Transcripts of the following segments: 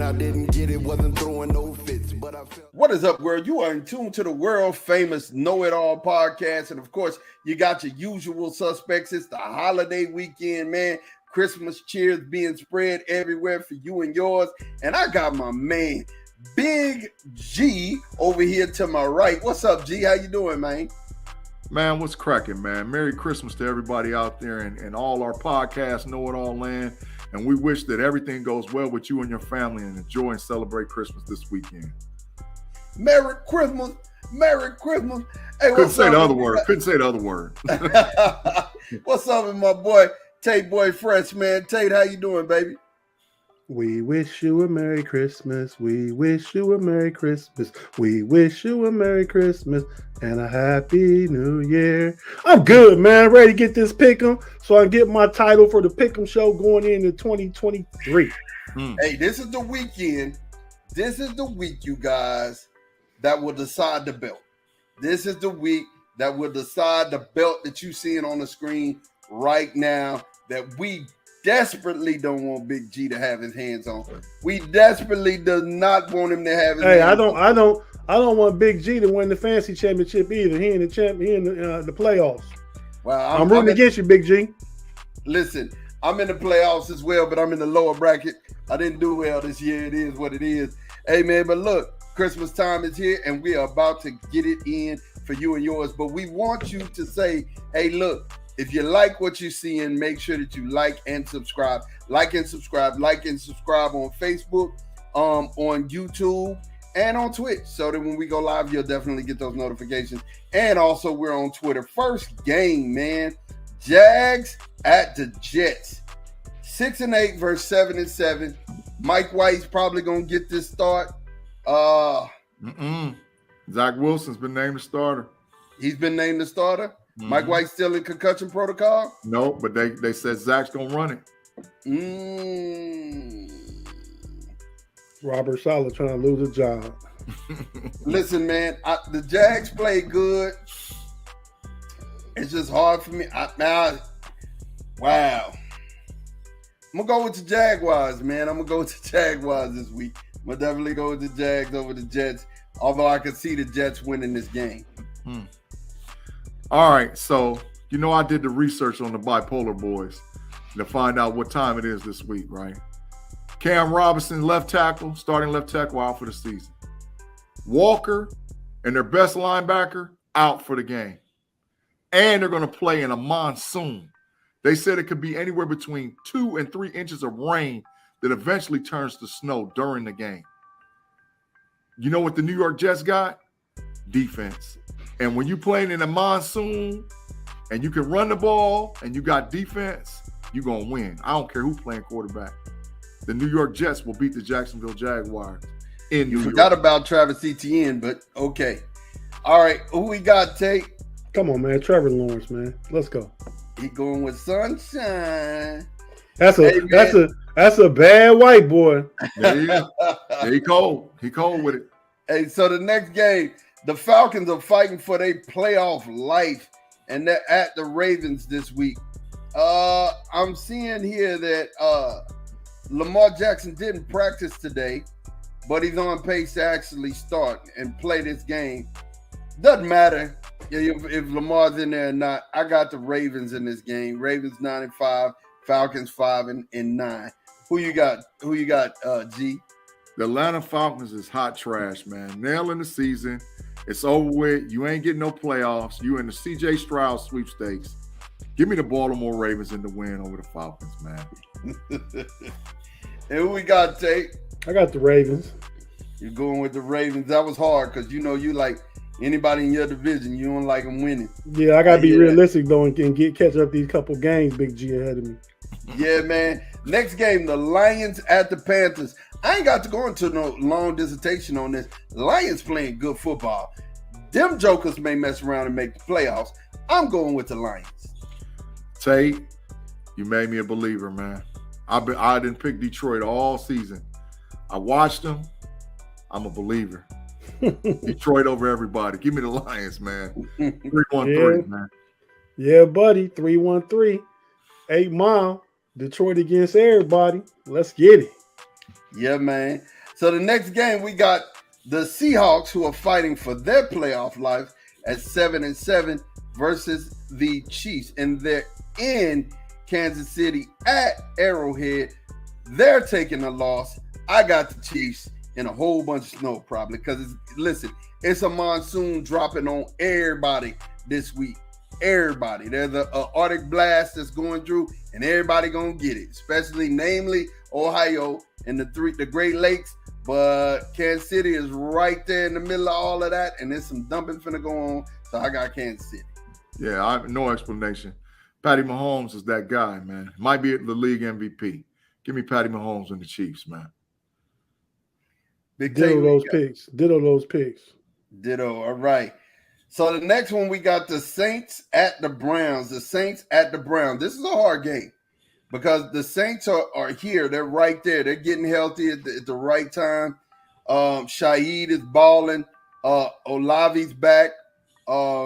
I didn't get it, wasn't throwing no fits, but I felt. What is up, world? You are in tune to the world famous Know It All podcast. And of course, you got your usual suspects. It's the holiday weekend, man. Christmas cheers being spread everywhere for you and yours. And I got my man, Big G, over here to my right. What's up, G? How you doing, man? Man, what's cracking, man? Merry Christmas to everybody out there and all our podcast Know It All land. And we wish that everything goes well with you and your family and enjoy and celebrate Christmas this weekend. Merry Christmas. Merry Christmas. Hey, Couldn't say the other word. Couldn't say the other word. What's up with my boy, Tate Boy Fresh, man? Tate, how you doing, baby? We wish you a Merry Christmas. We wish you a Merry Christmas. We wish you a Merry Christmas and a Happy New Year. I'm good, man. Ready to get this pick'em so I can get my title for the pick'em show going into 2023. Hey, this is the weekend. This is the week, you guys, that will decide the belt. This is the week that will decide the belt that you're seeing on the screen right now that we desperately don't want Big G to have his hands on. We desperately do not want him to have his hands on. I don't want Big G to win the fantasy championship either. He in the the playoffs. Well, I'm rooting against you, Big G. Listen, I'm in the playoffs as well, but I'm in the lower bracket. I didn't do well this year. It is what it is. Hey, man, but look, Christmas time is here, and we are about to get it in for you and yours. But we want you to say, hey, look, if you like what you're seeing, make sure that you like and subscribe. Like and subscribe on Facebook, on YouTube, and on Twitch, so that when we go live, you'll definitely get those notifications. And also, we're on Twitter. First game, man. Jags at the Jets. 6-8 versus 7-7. Mike White's probably gonna get this start. Zach Wilson's been named the starter. He's been named the starter. Mike White's still in concussion protocol? No, but they said Zach's gonna run it. Robert Saleh trying to lose a job. Listen, man, the Jags play good. It's just hard for me. Wow. I'm going to go with the Jaguars, man. I'm going to go with the Jaguars this week. I'm going to definitely go with the Jags over the Jets, although I can see the Jets winning this game. All right, so I did the research on the bipolar boys to find out what time it is this week, right? Cam Robinson, starting left tackle, out for the season. Walker and their best linebacker out for the game. And they're going to play in a monsoon. They said it could be anywhere between 2 and 3 inches of rain that eventually turns to snow during the game. You know what the New York Jets got? Defense. And when you're playing in a monsoon and you can run the ball and you got defense, you're going to win. I don't care who's playing quarterback. The New York Jets will beat the Jacksonville Jaguars in New York. Forgot about Travis Etienne, but okay. All right, who we got, Tate? Come on, man. Trevor Lawrence, man. Let's go. He going with sunshine. That's a bad white boy. Yeah, he cold. He cold with it. Hey, so the next game, the Falcons are fighting for their playoff life, and they're at the Ravens this week. I'm seeing here that Lamar Jackson didn't practice today, but he's on pace to actually start and play this game. Doesn't matter if Lamar's in there or not. I got the Ravens in this game. Ravens 9-5, Falcons 5-9. Who you got? G? The Atlanta Falcons is hot trash, man. Nailing the season. It's over with. You ain't getting no playoffs. You in the C.J. Stroud sweepstakes. Give me the Baltimore Ravens in the win over the Falcons, man. And who we got, Tate? I got the Ravens. You're going with the Ravens. That was hard because you like anybody in your division, you don't like them winning. Yeah, I gotta be realistic though and catch up these couple games. Big G ahead of me. Yeah, man. Next game, the Lions at the Panthers. I ain't got to go into no long dissertation on this. Lions playing good football. Them jokers may mess around and make the playoffs. I'm going with the Lions. Tate, you made me a believer, man. I didn't pick Detroit all season. I watched them. I'm a believer. Detroit over everybody. Give me the Lions, man. 3-1-3, man. Yeah, buddy. 3-1-3. 8 Mile. Detroit against everybody. Let's get it. Yeah, man. So the next game, we got the Seahawks, who are fighting for their playoff life at 7-7 versus the Chiefs. And they're in Kansas City at Arrowhead. They're taking a loss. I got the Chiefs in a whole bunch of snow probably because, it's a monsoon dropping on everybody this week. Everybody. There's an Arctic blast that's going through, and everybody going to get it, especially, namely, Ohio and the Great Lakes. But Kansas City is right there in the middle of all of that, and there's some dumping finna go on, so I got Kansas City. Yeah, no explanation. Patty Mahomes is that guy, man. Might be the league MVP. Give me Patty Mahomes and the Chiefs, man. Ditto those picks. Ditto those picks. Ditto. All right. So the next one, we got the Saints at the Browns. The Saints at the Browns. This is a hard game because the Saints are here. They're right there. They're getting healthy at the right time. Shaheed is balling. Olavi's back. The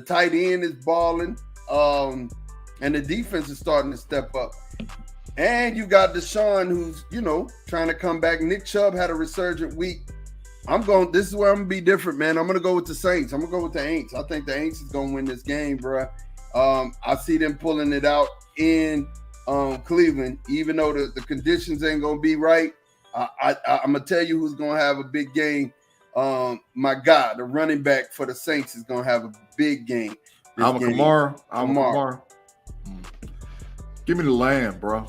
tight end is balling. And the defense is starting to step up. And you got Deshaun, who's, trying to come back. Nick Chubb had a resurgent week. This is where I'm going to be different, man. I'm going to go with the Saints. I'm going to go with the Aints. I think the Aints is going to win this game, bro. I see them pulling it out in Cleveland, even though the conditions ain't going to be right. I'm going to tell you who's going to have a big game. My God, the running back for the Saints is going to have a big game. Kamara. Give me the land, bro.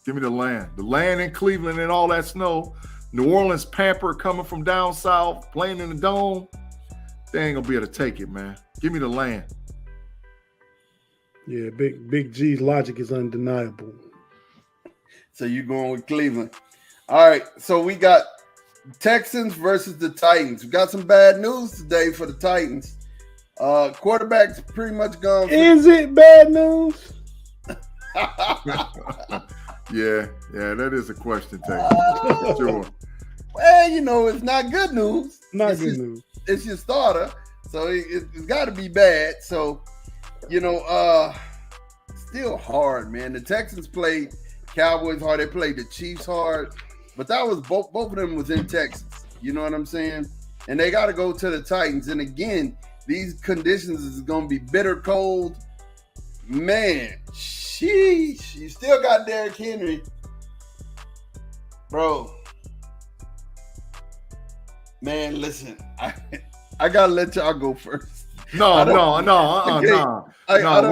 Give me the land. The land in Cleveland and all that snow. New Orleans Pamper coming from down south, playing in the dome. They ain't gonna be able to take it, man. Give me the land. Yeah, Big G's logic is undeniable. So you're going with Cleveland. All right, so we got Texans versus the Titans. We got some bad news today for the Titans. Quarterback's pretty much gone. Is it bad news? Yeah, that is a question, Tate. Sure. Well, it's not good news. News. It's your starter, so it's got to be bad. So, still hard, man. The Texans played Cowboys hard. They played the Chiefs hard, but that was both of them was in Texas. You know what I'm saying? And they got to go to the Titans. And again, these conditions is going to be bitter cold. Man, sheesh. You still got Derrick Henry. Bro. Man, listen. I got to let y'all go first. No. We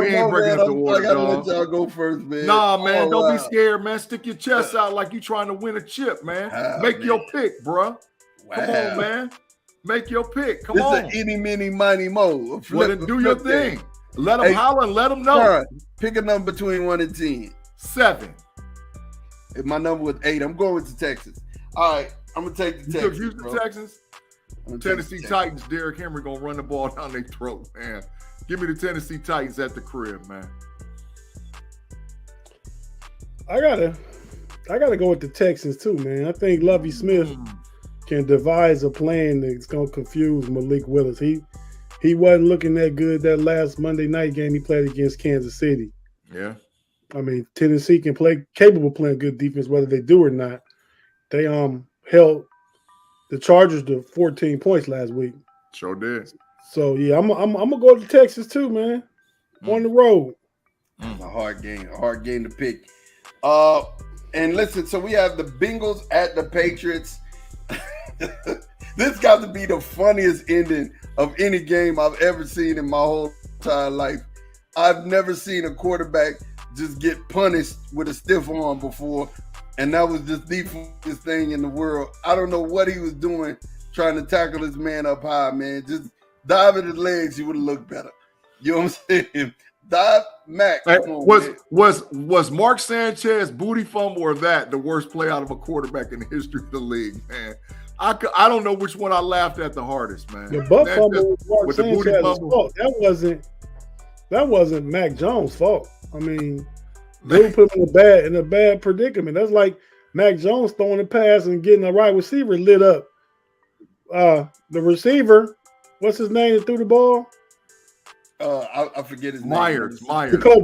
ain't breaking up the order, I got to dog. let y'all go first, man. Nah, man, don't be scared, man. Stick your chest out like you trying to win a chip, man. Make your pick, bro. Wow. Come on, man. Make your pick. Come This on. is an any, miny, miny, mo. Well, then do your thing. Let them holler and let them know. Right. Pick a number between 1 and 10. 7. If my number was 8, I'm going with the Texans. All right, I'm gonna take the You took Texans. Houston Texans? Tennessee Titans, Derrick Henry gonna run the ball down their throat, man. Give me the Tennessee Titans at the crib, man. I gotta go with the Texans too, man. I think Lovie Smith can devise a plan that's gonna confuse Malik Willis. He wasn't looking that good that last Monday night game he played against Kansas City. Yeah. I mean, Tennessee capable of playing good defense, whether they do or not. They held the Chargers to 14 points last week. Sure did. So yeah, I'm gonna go to Texas too, man. On the road. A hard game to pick. And listen, so we have the Bengals at the Patriots. This got to be the funniest ending of any game I've ever seen in my whole entire life. I've never seen a quarterback just get punished with a stiff arm before, and that was just the funniest thing in the world. I don't know what he was doing trying to tackle this man up high, man. Just dive at his legs, you would have looked better. You know what I'm saying? Dive, Mac. Hey, Come on, was Mark Sanchez booty fumble or that the worst play out of a quarterback in the history of the league, man? I don't know which one I laughed at the hardest, man. The butt fumble was Mark Sanchez's fault. That wasn't Mac Jones' fault. I mean, they put him in a bad predicament. That's like Mac Jones throwing a pass and getting the right receiver lit up. The receiver, what's his name that threw the ball? I forget his name. Myers.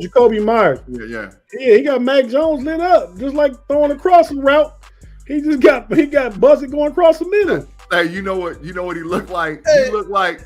Jacoby Myers. Yeah. Yeah, he got Mac Jones lit up, just like throwing a crossing route. He got busted going across the middle. Hey, you know what he looked like? Hey. He looked like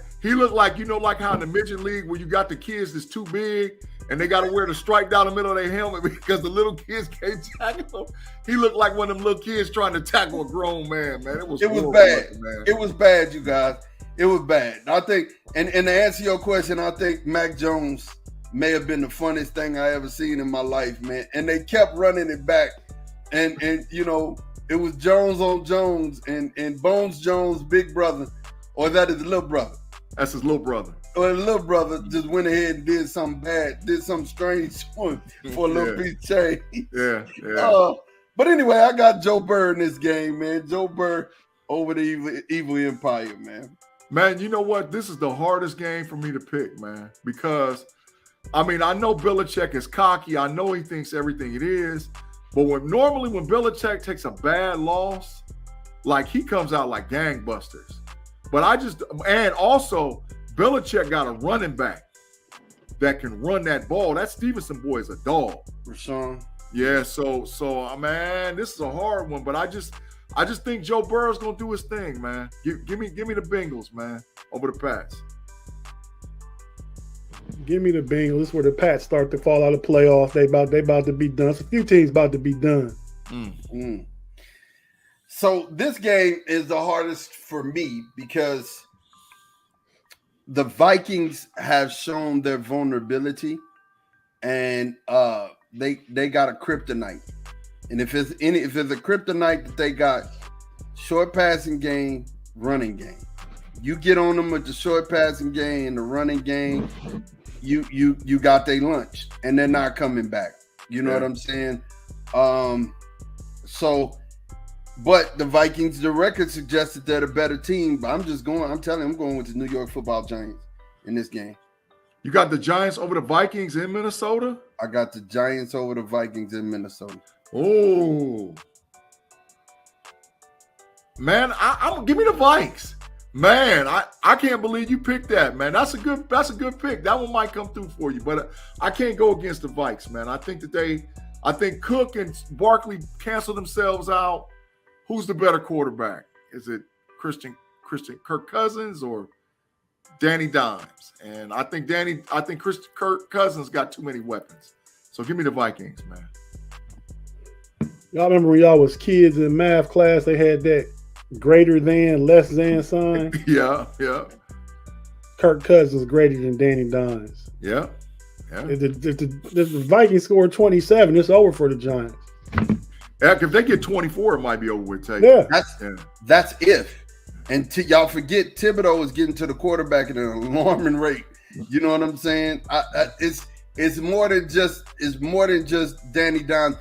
like how in the midget league where you got the kids that's too big and they got to wear the stripe down the middle of their helmet because the little kids can't tackle them. He looked like one of them little kids trying to tackle a grown man. Man, it was bad. looking, man. It was bad, you guys. It was bad. I think, and to answer your question, I think Mac Jones may have been the funniest thing I ever seen in my life, man. And they kept running it back, and it was Jones on Jones and Bones Jones' big brother, or that is the little brother. That's his little brother. Or the little brother just went ahead and did something bad, did something strange for a little piece of change. Yeah. But anyway, I got Joe Burr in this game, man. Joe Burr over the evil empire, man. Man, you know what? This is the hardest game for me to pick, man, because I know Belichick is cocky. I know he thinks everything it is. But normally when Belichick takes a bad loss, like he comes out like gangbusters. But and also Belichick got a running back that can run that ball. That Stevenson boy is a dog. Rashawn. Yeah, so man, this is a hard one, but I just think Joe Burrow's gonna do his thing, man. Give me the Bengals, man, over the Pats. Give me the Bengals. This is where the Pats start to fall out of playoffs. They about to be done. It's a few teams about to be done. So this game is the hardest for me because the Vikings have shown their vulnerability, and they got a kryptonite. And if it's a kryptonite that they got, short passing game, running game. You get on them with the short passing game and the running game, you got their lunch, and they're not coming back. You know what I'm saying? But the Vikings, the record suggests that they're the better team. But I'm going with the New York Football Giants in this game. You got the Giants over the Vikings in Minnesota? I got the Giants over the Vikings in Minnesota. Oh. Man, I'm give me the Vikes. Man, I can't believe you picked that, man. That's a good pick. That one might come through for you, but I can't go against the Vikes, man. I think Cook and Barkley cancel themselves out. Who's the better quarterback? Is it Kirk Cousins or Danny Dimes? And I think Kirk Cousins got too many weapons. So give me the Vikings, man. Y'all remember when y'all was kids in math class, they had that greater than, less than sign? Yeah. Kirk Cousins greater than Danny Dimes. Yeah. If the Vikings scored 27, it's over for the Giants. Yeah, if they get 24, it might be over with. Yeah. That's if. And y'all forget Thibodeau is getting to the quarterback at an alarming rate. You know what I'm saying? It's more than just Danny Dimes.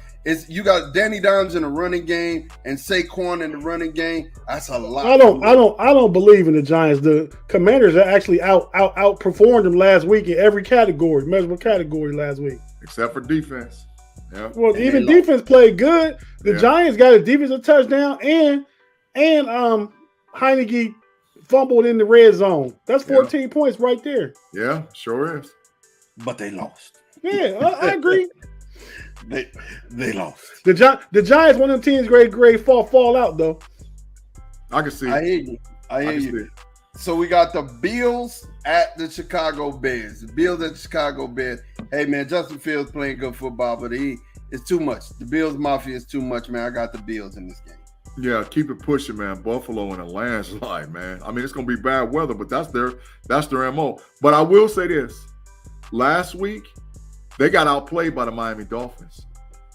You got Danny Dimes in the running game and Saquon in the running game. That's a lot. I don't believe in the Giants. The Commanders actually outperformed them last week in every category, measurable category last week. Except for defense. Yeah. Well, even defense played good. The Giants got a defensive touchdown and Heineke fumbled in the red zone. That's 14 points right there. Yeah, sure is. But they lost. Yeah, I agree. They lost. The Giants, one of them teams, grade fall out though. I can see. I hear you. So we got the Bills at the Chicago Bears. The Bills at the Chicago Bears. Hey man, Justin Fields playing good football, but it's too much. The Bills Mafia is too much, man. I got the Bills in this game. Yeah, keep it pushing, man. Buffalo in a landslide, man. I mean, it's gonna be bad weather, but that's their MO. But I will say this: last week, they got outplayed by the Miami Dolphins.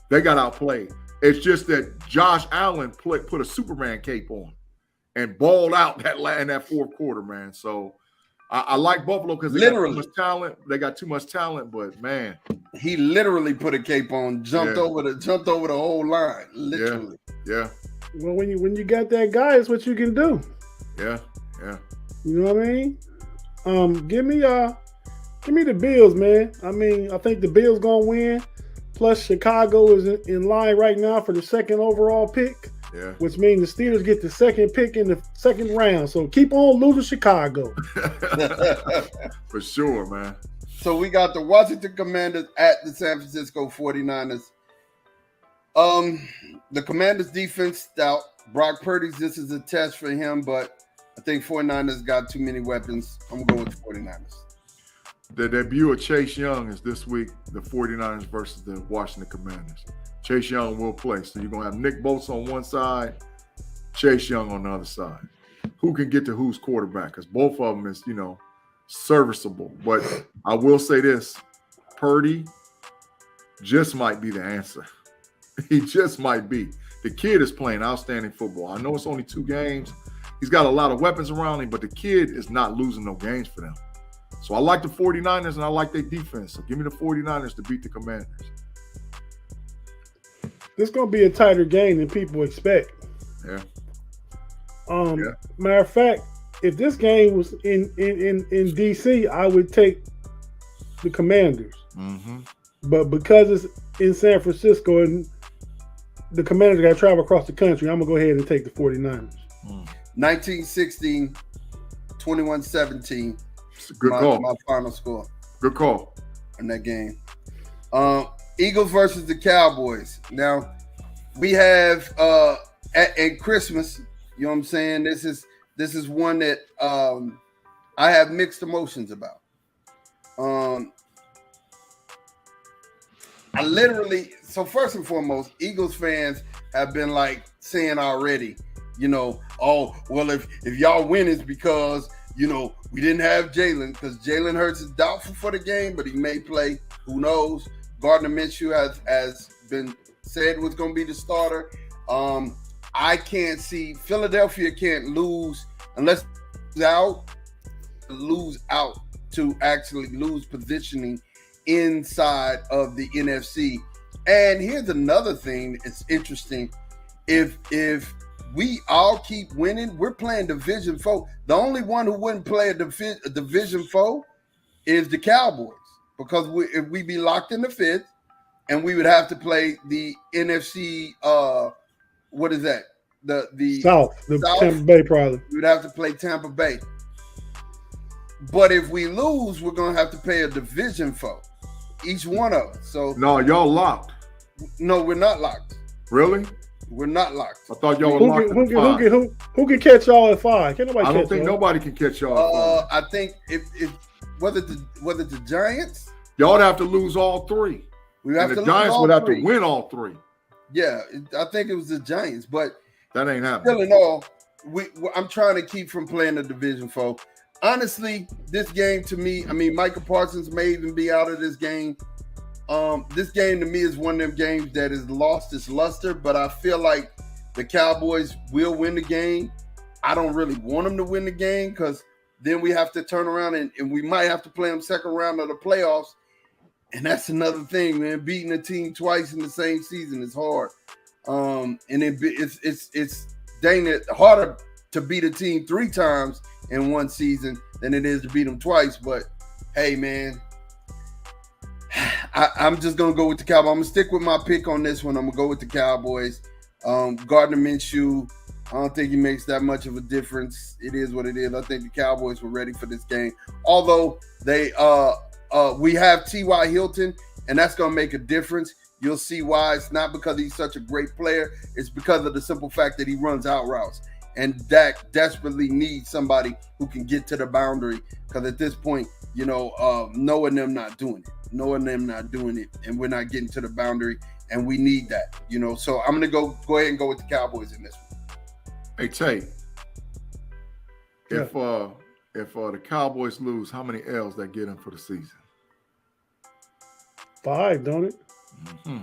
They got outplayed. It's just that Josh Allen put a Superman cape on and balled out in that fourth quarter, man. So I like Buffalo because they got too much talent. They got too much talent, but man, he literally put a cape on, jumped over the whole line, literally. Yeah. Well, when you got that guy, it's what you can do. Yeah. You know what I mean? Give me the Bills, man. I mean, I think the Bills gonna win. Plus, Chicago is in line right now for the second overall pick. Yeah. Which means the Steelers get the second pick in the second round. So keep on losing Chicago. For sure, man. So we got the Washington Commanders at the San Francisco 49ers. The Commanders defense stout. Brock Purdy's, this is a test for him, but I think 49ers got too many weapons. I'm going with the 49ers. The debut of Chase Young is this week, the 49ers versus the Washington Commanders. Chase Young will play. So you're going to have Nick Bosa on one side, Chase Young on the other side. Who can get to whose quarterback? Because both of them is, serviceable. But I will say this, Purdy just might be the answer. He just might be. The kid is playing outstanding football. I know it's only 2 games. He's got a lot of weapons around him, but the kid is not losing no games for them. So I like the 49ers and I like their defense. So give me the 49ers to beat the Commanders. This is going to be a tighter game than people expect. Yeah. Matter of fact, if this game was in DC, I would take the Commanders. Mm-hmm. But because it's in San Francisco and the Commanders got to travel across the country, I'm going to go ahead and take the 49ers. 1916, 21-17. Good call. My final score. Good call. In that game. Eagles versus the Cowboys. Now, we have at Christmas, you know what I'm saying? This is one that I have mixed emotions about. So first and foremost, Eagles fans have been like saying already, oh, well, if y'all win, it's because, we didn't have Jalen, because Jalen Hurts is doubtful for the game, but he may play. Who knows? Gardner Minshew has been said was going to be the starter. I can't see Philadelphia can't lose unless lose out to actually lose positioning inside of the NFC. And here's another thing that's interesting. If we all keep winning, we're playing Division 4. The only one who wouldn't play a Division 4 is the Cowboys, because if we be locked in the 5th, and we would have to play the NFC. What is that? The South, Tampa Bay probably. We would have to play Tampa Bay. But if we lose, we're gonna have to pay a Division 4, each one of us. So no, y'all locked. No, we're not locked. Really? We're not locked. I thought y'all were locked. Who can catch y'all at 5? Can't nobody. I don't think nobody can catch y'all at 5. I think if whether the Giants, y'all would have to lose all 3. And the Giants would have to win all 3. Yeah, I think it was the Giants, but that ain't happening. Still in all, I'm trying to keep from playing the Division 4. Honestly, this game to me, Micah Parsons may even be out of this game. This game to me is one of them games that has lost its luster, but I feel like the Cowboys will win the game. I don't really want them to win the game, because then we have to turn around and we might have to play them second round of the playoffs. And that's another thing, man. Beating a team twice in the same season is hard. And it's dang it harder to beat a team 3 times in one season than it is to beat them twice. But hey, man, I'm just gonna go with the Cowboys. I'm gonna stick with my pick on this one. I'm gonna go with the Cowboys. Gardner Minshew, I don't think he makes that much of a difference. It is what it is. I think the Cowboys were ready for this game, although they we have T.Y. Hilton, and that's going to make a difference. You'll see why. It's not because he's such a great player. It's because of the simple fact that he runs out routes. And Dak desperately needs somebody who can get to the boundary, because at this point, Noah and them not doing it. And we're not getting to the boundary, and we need that. So I'm going to go ahead and go with the Cowboys in this one. Hey, Tate, if the Cowboys lose, how many L's that get them for the season? 5, don't it? Mm-hmm.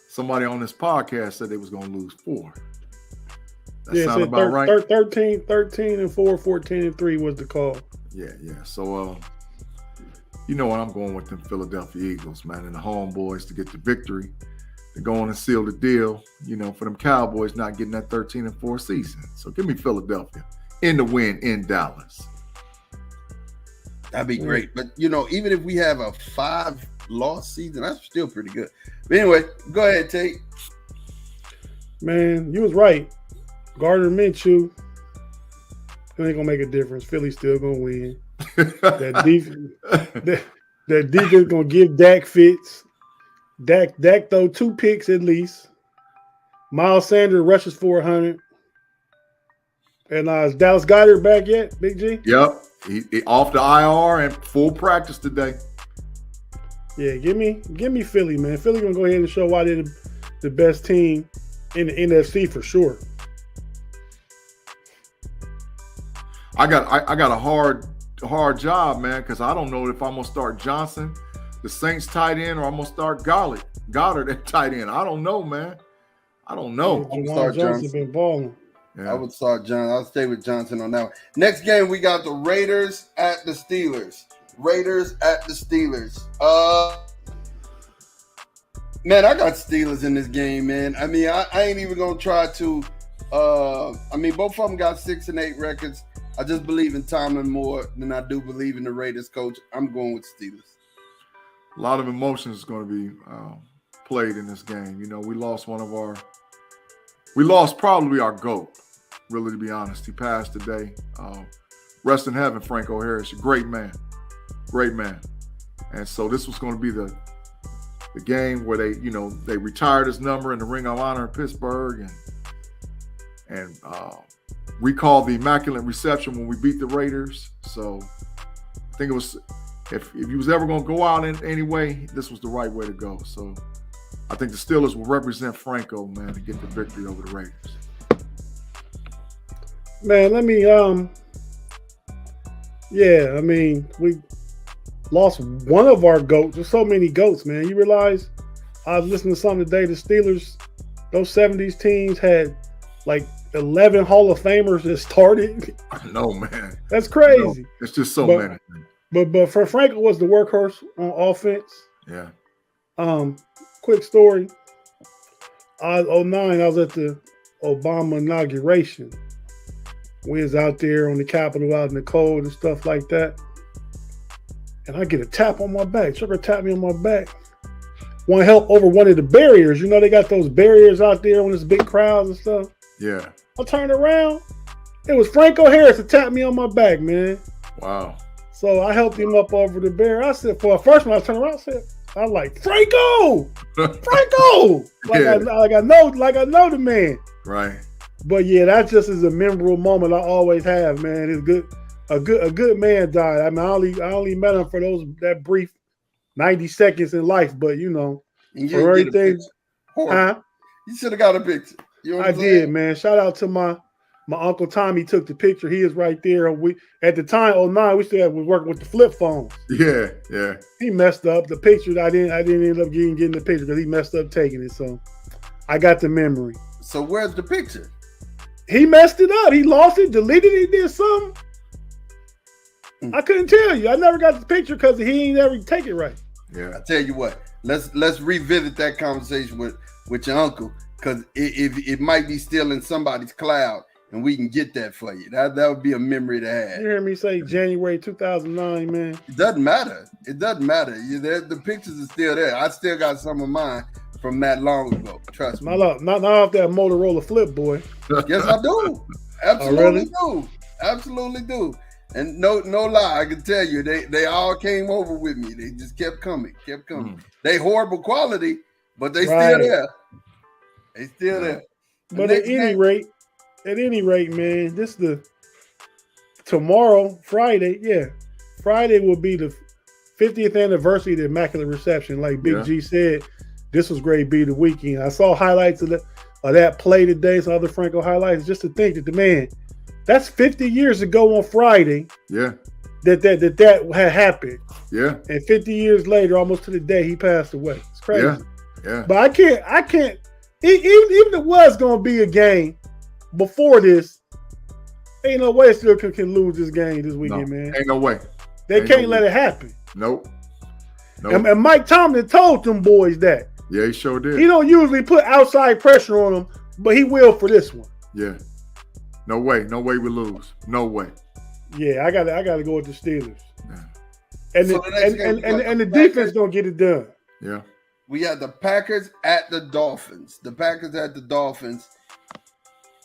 Somebody on this podcast said they was going to lose 4. That sound about right. 13 and 4, 14 and 3 was the call. Yeah. So, you know what? I'm going with them Philadelphia Eagles, man, and the homeboys to get the victory, to go on and seal the deal, for them Cowboys not getting that 13 and 4 season. So give me Philadelphia in the win in Dallas. That'd be great. But, even if we have a 5-loss season, that's still pretty good. But anyway, go ahead, Tate. Man, you was right. Gardner Minshew, it ain't going to make a difference. Philly's still going to win. That defense going to give Dak fits. Dak throw 2 picks at least. Miles Sanders rushes for 100. And is Dallas Goedert back yet, Big G? Yep. He off the IR and full practice today. Yeah, give me Philly, man. Philly gonna go ahead and show why they're the best team in the NFC for sure. I got a hard job, man, because I don't know if I'm gonna start Johnson, the Saints tight end, or I'm gonna start Goddard at tight end. I don't know, man. I don't know. Yeah, start Johnson been balling. I would start John. I'll stay with Johnson on that one. Next game, we got the Raiders at the Steelers. Man, I got Steelers in this game, man. I mean, I ain't even gonna try to. Both of them got 6 and 8 records. I just believe in Tomlin more than I do believe in the Raiders coach. I'm going with Steelers. A lot of emotions is going to be played in this game. You know, we lost probably our GOAT, really, to be honest. He passed today. Rest in heaven, Franco Harris. A great man. And so this was going to be the game where they retired his number in the Ring of Honor in Pittsburgh and recalled the Immaculate Reception when we beat the Raiders. So I think it was, if he was ever going to go out in any way, this was the right way to go. So I think the Steelers will represent Franco, man, to get the victory over the Raiders. Man, let me we lost one of our GOATs. There's so many GOATs, man. You realize, I was listening to something today, the Steelers, those 70s teams had like 11 Hall of Famers that started. I know, man. That's crazy. It's just so many. But for Franco was the workhorse on offense. Yeah. Quick story. 2009, I was at the Obama inauguration. We was out there on the Capitol out in the cold and stuff like that. And I get a tap on my back. Sugar tapped me on my back. Want help over one of the barriers. You know, they got those barriers out there when there's big crowds and stuff. Yeah. I turned around. It was Franco Harris that tapped me on my back, man. Wow. So I helped him up over the barrier. I said, for the first one, I turned around, I was like, Franco! Franco! I know the man. Right. But yeah, that just is a memorable moment I always have, man. It's good. A good man died. I mean, I only met him for that brief 90 seconds in life, but for everything. You should have got a picture. You know what I did, man. Shout out to my Uncle Tommy took the picture. He is right there. We at the time, 2009, we still was working with the flip phones. Yeah. He messed up the picture. I didn't end up getting the picture because he messed up taking it. So I got the memory. So where's the picture? He messed it up. He lost it, deleted it, did something. I couldn't tell you. I never got the picture because he ain't never take it right. Yeah. I tell you what, let's revisit that conversation with your uncle, because it might be still in somebody's cloud, and we can get that for you. That would be a memory to have. You hear me say January 2009, man? It doesn't matter. The pictures are still there. I still got some of mine from that long ago. Trust me. Not off that Motorola flip, boy. Yes, I do. Absolutely do. Absolutely do. And no lie, I can tell you, they all came over with me. They just kept coming. They horrible quality, but they still there. They still there. But at any rate, man, this tomorrow, Friday. Yeah, Friday will be the 50th anniversary of the Immaculate Reception. Like Big G said, this was great. Be the weekend. I saw highlights of that play today. Some other Franco highlights. Just to think that the man. That's 50 years ago on Friday. Yeah. That had happened. Yeah. And 50 years later, almost to the day, he passed away. It's crazy. Yeah. But I can't. Even if it was going to be a game before this, ain't no way still can lose this game this weekend, man. Ain't no way. They can't let it happen. Nope. And Mike Tomlin told them boys that. Yeah, he sure did. He don't usually put outside pressure on them, but he will for this one. Yeah. No way we lose. No way. Yeah, I gotta go with the Steelers. Yeah. And the defense don't get it done. Yeah. We have the Packers at the Dolphins.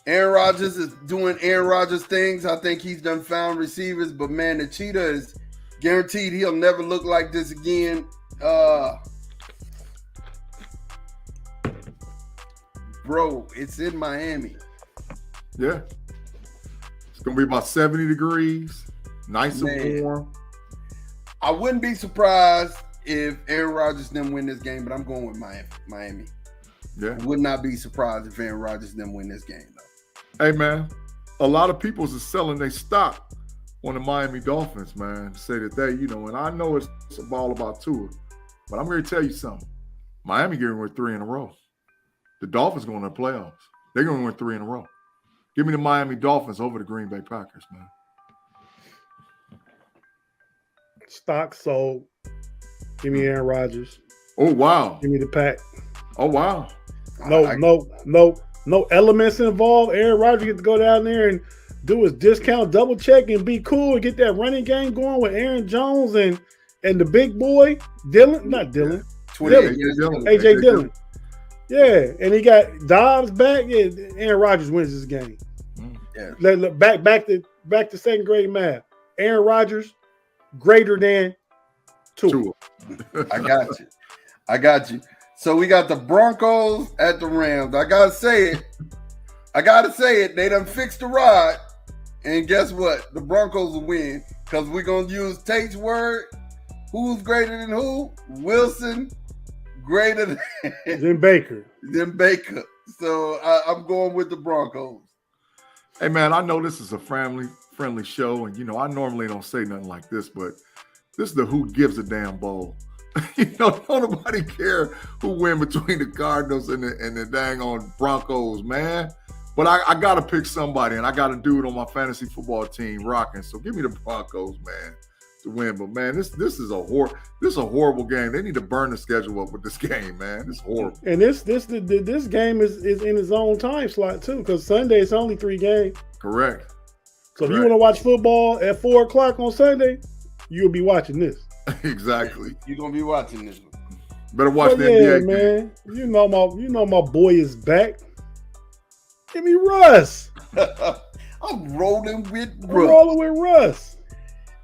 Aaron Rodgers is doing Aaron Rodgers things. I think he's done found receivers, but man, the Cheetah is guaranteed he'll never look like this again. bro, it's in Miami. Yeah. It's going to be about 70 degrees. Nice and warm. I wouldn't be surprised if Aaron Rodgers didn't win this game, but I'm going with Miami. Yeah. I would not be surprised if Aaron Rodgers didn't win this game, though. Hey, man, a lot of people is selling their stock on the Miami Dolphins, man. Say that they, and I know it's all about Tua, but I'm going to tell you something. Miami getting win 3 in a row. The Dolphins going to the playoffs. They're going to win 3 in a row. Give me the Miami Dolphins over the Green Bay Packers, man. Stock sold. Give me Aaron Rodgers. Oh, wow. Give me the Pack. Oh, wow. No elements involved. Aaron Rodgers get to go down there and do his discount double check and be cool and get that running game going with Aaron Jones and the big boy Dillon. Not Dillon. AJ Dillon. Yeah, and he got Dobbs back. Yeah, Aaron Rodgers wins this game. Yeah. Back to second grade math. Aaron Rodgers greater than Tua. I got you. So we got the Broncos at the Rams. I gotta say it. They done fixed the ride. And guess what? The Broncos will win because we're going to use Tate's word. Who's greater than who? Wilson greater than Baker. So I'm going with the Broncos. Hey, man, I know this is a family-friendly show, and, I normally don't say nothing like this, but this is the Who Gives a Damn Bowl. Don't nobody care who win between the Cardinals and the dang on Broncos, man. But I got to pick somebody, and I got to do it on my fantasy football team rocking. So give me the Broncos, man, to win. But, man, this is a horrible game. They need to burn the schedule up with this game, man. It's horrible. And this game is in its own time slot, too, because Sunday it's only 3 games. Correct. So if you want to watch football at 4 o'clock on Sunday, you'll be watching this. Exactly. You're going to be watching this one. Better watch the NBA man. Game. You know my boy is back. Give me Russ. I'm rolling with Russ.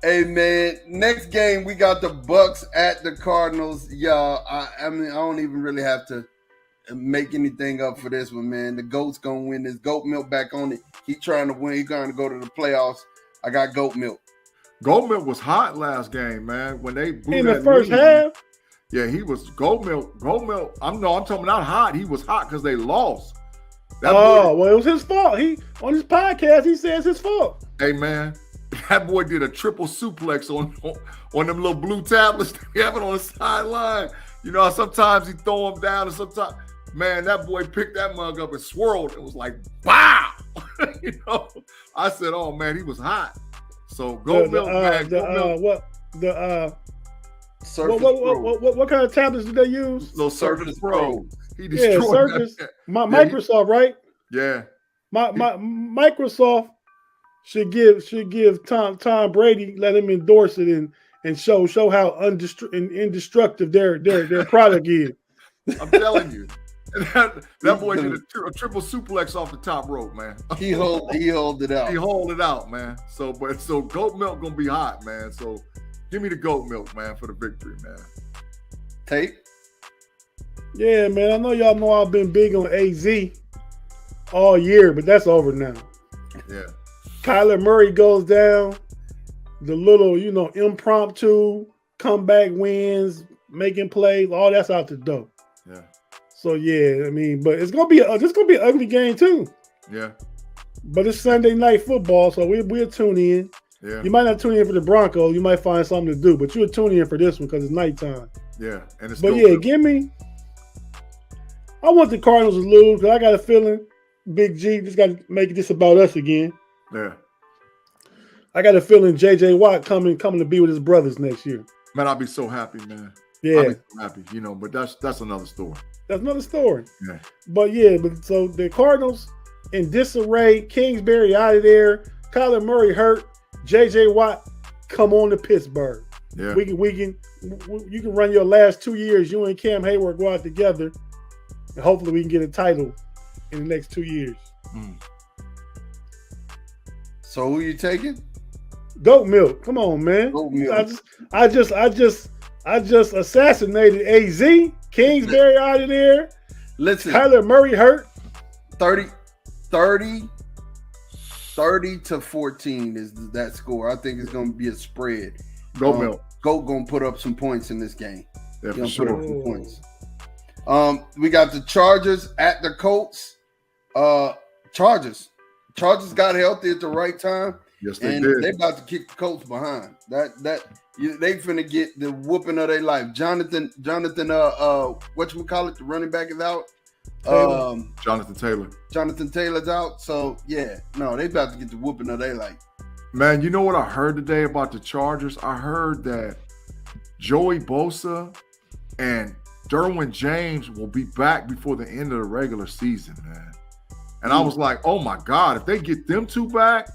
Hey, man, next game, we got the Bucks at the Cardinals. Y'all, I mean, I don't even really have to make anything up for this one, man. The GOAT's going to win this. Goat Milk back on it. He trying to win. He trying to go to the playoffs. I got Goat Milk. Goat Milk was hot last game, man. When they in the first half. Yeah, he was Goat Milk. I'm talking not hot. He was hot because they lost. Well, it was his fault. He on his podcast, he says his fault. Hey, man, that boy did a triple suplex on them little blue tablets they have it on the sideline. Sometimes he throw them down, and sometimes, man, that boy picked that mug up and swirled. It was like, wow. I said, oh man, he was hot. So Goat Milk, man. What kind of tablets do they use? Little Surface Pro. He destroyed Surface. Microsoft, right? Yeah. Microsoft should give Tom Brady, let him endorse it and show how indestructible their product is. I'm telling you. That boy did a triple suplex off the top rope, man. He hold it out. He hold it out, man. So Goat Milk gonna be hot, man. So give me the Goat Milk, man, for the victory, man. Tate? Yeah, man. I know y'all know I've been big on AZ all year, but that's over now. Yeah. Kyler Murray goes down. The little, impromptu comeback wins, making plays, all that's out the door. Yeah. So yeah, I mean, but it's gonna be an ugly game too. Yeah. But it's Sunday night football, so we'll tune in. Yeah. You might not tune in for the Broncos. You might find something to do, but you'll tune in for this one because it's nighttime. Yeah. And it's give me. I want the Cardinals to lose because I got a feeling Big G just got to make this about us again. Yeah. I got a feeling J.J. Watt coming to be with his brothers next year. Man, I'll be so happy, man. Yeah. I'll be so happy, but that's another story. That's another story. Yeah. But so the Cardinals in disarray, Kingsbury out of there, Kyler Murray hurt, J.J. Watt come on to Pittsburgh. Yeah. You can run your last 2 years, you and Cam Hayward go out together, and hopefully we can get a title in the next 2 years. So who you taking? Goat Milk. Come on, man. Goat Milk. I just assassinated AZ. Kingsbury out of there. Listen. Kyler Murray hurt. 30 to 14 is that score. I think it's going to be a spread. Go Milk. Goat going to put up some points in this game. Yeah, for Put sure. up some points. We got the Chargers at the Colts. Chargers got healthy at the right time. Yes, they and did. they about to kick the Colts behind. They finna get the whooping of their life. Jonathan, whatchamacallit, the running back is out. Jonathan Taylor. Jonathan Taylor's out. So yeah, no, they about to get the whooping of their life. Man, you know what I heard today about the Chargers? I heard that Joey Bosa and Derwin James will be back before the end of the regular season, man. And I was like, oh my God, if they get them two back,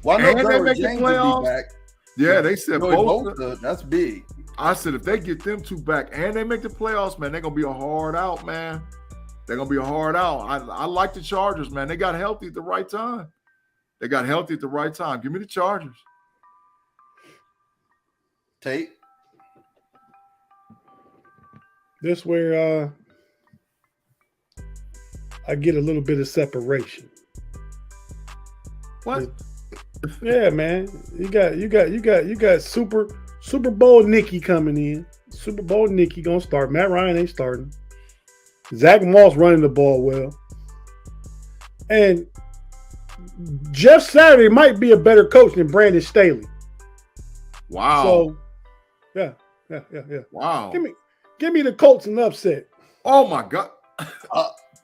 why not they make the playoffs? Back? Yeah, they said Bosa, that's big. I said if they get them two back and they make the playoffs, man, they're gonna be a hard out, man. They're gonna be a hard out. I like the Chargers, man. They got healthy at the right time. Give me the Chargers. Tate. This where I get a little bit of separation. What? Yeah, man. You got Super Bowl Nicky coming in. Super Bowl Nicky gonna start. Matt Ryan ain't starting. Zach Moss running the ball well. And Jeff Saturday might be a better coach than Brandon Staley. Wow. So yeah. Wow. Give me the Colts and upset. Oh my God.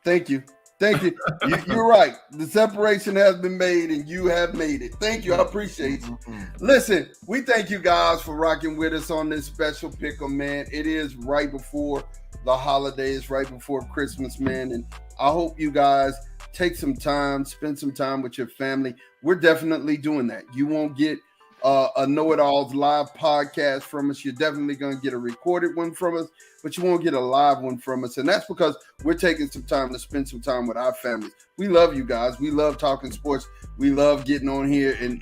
Thank you. You're right. The separation has been made and you have made it. Thank you. I appreciate you. Listen, we thank you guys for rocking with us on this special pick'em, man. It is right before the holidays, right before Christmas, man. And I hope you guys take some time, spend some time with your family. We're definitely doing that. You won't get a KnoItallZ live podcast from us. You're definitely going to get a recorded one from us, but you won't get a live one from us. And that's because we're taking some time to spend some time with our families. We love you guys. We love talking sports. We love getting on here and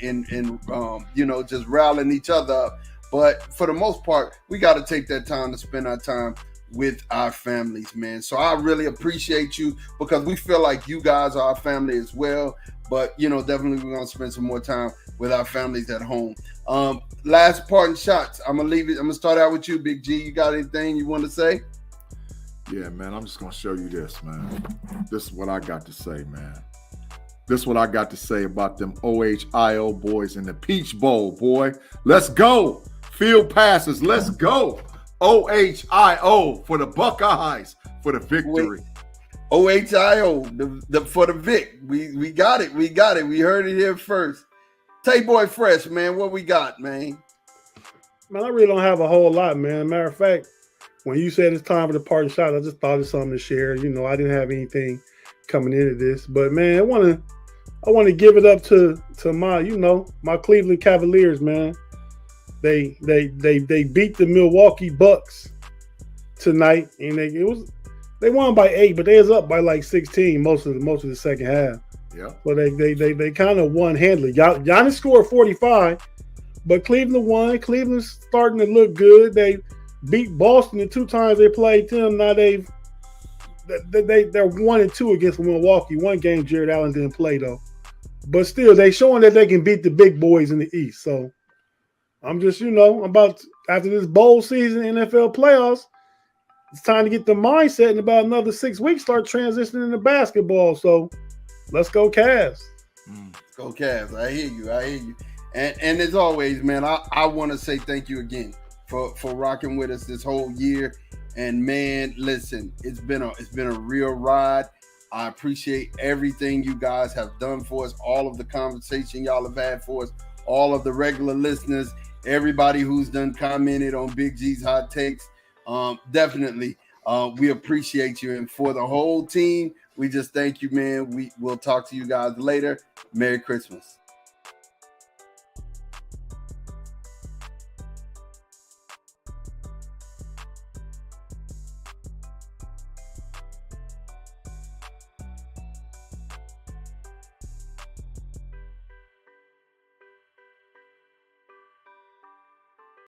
just rallying each other up. But for the most part, we got to take that time to spend our time with our families, man. So I really appreciate you because we feel like you guys are our family as well. But, definitely we're going to spend some more time with our families at home. Last parting shots. I'm going to start out with you, Big G. You got anything you want to say? Yeah, man, I'm just going to show you this, man. This is what I got to say, man. This is what I got to say about them OHIO boys in the Peach Bowl, boy. Let's go. Field passes. Let's go. OHIO for the Buckeyes for the victory. OHIO for the Vic. We got it. We heard it here first. Tay Boy Fresh, man. What we got, man? Man, I really don't have a whole lot, man. Matter of fact, when you said it's time for the party shot, I just thought of something to share. I didn't have anything coming into this, but man, I want to give it up to my, my Cleveland Cavaliers, man. They beat the Milwaukee Bucks tonight, and they won by 8, but they was up by like 16 most of the second half. Yeah. So they kind of won handily. Giannis scored 45, but Cleveland won. Cleveland's starting to look good. They beat Boston the 2 times they played them. Now they're 1-2 against Milwaukee. One game Jared Allen didn't play though, but still they showing that they can beat the big boys in the East. So I'm just about after this bowl season, NFL playoffs. It's time to get the mindset in about another 6 weeks, start transitioning into basketball. So let's go Cavs. Let's go Cavs. I hear you. And as always, man, I want to say thank you again for rocking with us this whole year. And man, listen, it's been a real ride. I appreciate everything you guys have done for us, all of the conversation y'all have had for us, all of the regular listeners, everybody who's done commented on Big G's hot takes. Definitely, we appreciate you. And for the whole team, we just thank you, man. We'll talk to you guys later. Merry Christmas.